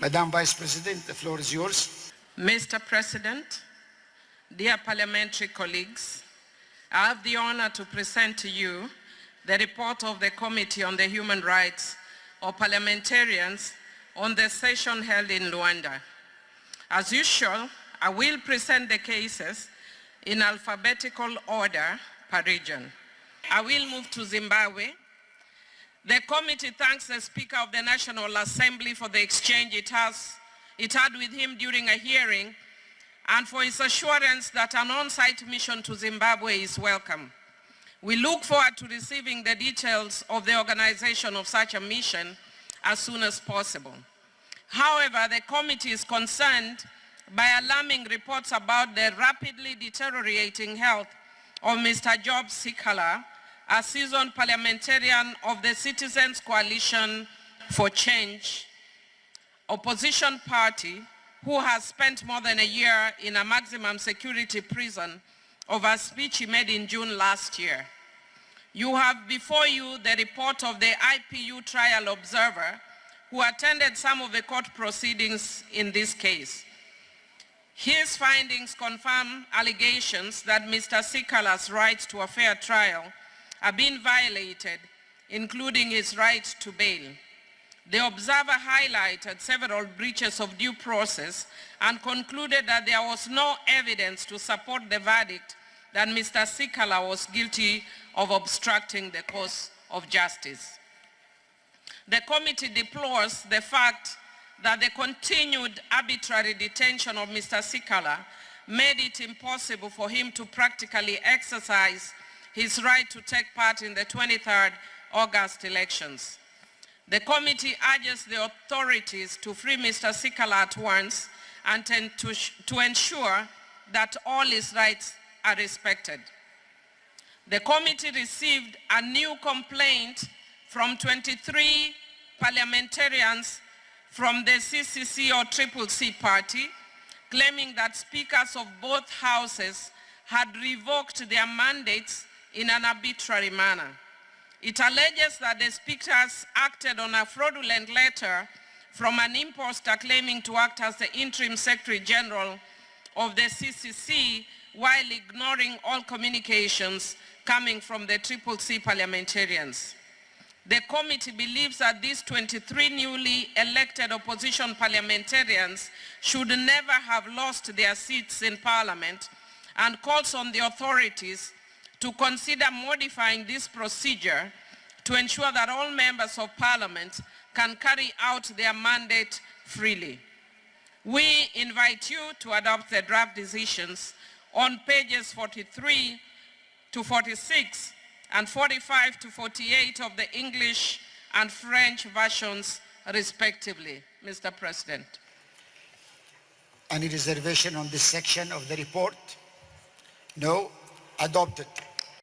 Madam Vice President, the floor is yours. Mr. President, dear parliamentary colleagues, I have the honor to present to you the report of the Committee on the Human Rights of Parliamentarians on the session held in Luanda. As usual, I will present the cases in alphabetical order per region. I will move to Zimbabwe. The committee thanks the Speaker of the National Assembly for the exchange it had with him during a hearing and for his assurance that an on-site mission to Zimbabwe is welcome. We look forward to receiving the details of the organization of such a mission as soon as possible. However, the committee is concerned by alarming reports about the rapidly deteriorating health of Mr. Job Sikhala, a seasoned parliamentarian of the Citizens Coalition for Change opposition party, who has spent more than a year in a maximum security prison over a speech he made in June last year. You have before you the report of the IPU trial observer who attended some of the court proceedings in this case. His findings confirm allegations that Mr. Sikhala's rights to a fair trial are being violated, including his right to bail. The observer highlighted several breaches of due process and concluded that there was no evidence to support the verdict that Mr. Sikhala was guilty of obstructing the course of justice. The committee deplores the fact that the continued arbitrary detention of Mr. Sikhala made it impossible for him to practically exercise his right to take part in the 23rd August elections. The committee urges the authorities to free Mr. Sikhala at once and to ensure that all his rights are respected. The committee received a new complaint from 23 parliamentarians from the CCC or CCC party, claiming that speakers of both houses had revoked their mandates in an arbitrary manner. It alleges that the speakers acted on a fraudulent letter from an imposter claiming to act as the interim Secretary General of the CCC while ignoring all communications coming from the CCC parliamentarians. The committee believes that these 23 newly elected opposition parliamentarians should never have lost their seats in Parliament and calls on the authorities to consider modifying this procedure to ensure that all members of Parliament can carry out their mandate freely. We invite you to adopt the draft decisions on pages 43 to 46 and 45 to 48 of the English and French versions respectively, Mr. President. Any reservation on this section of the report? No. Adopted.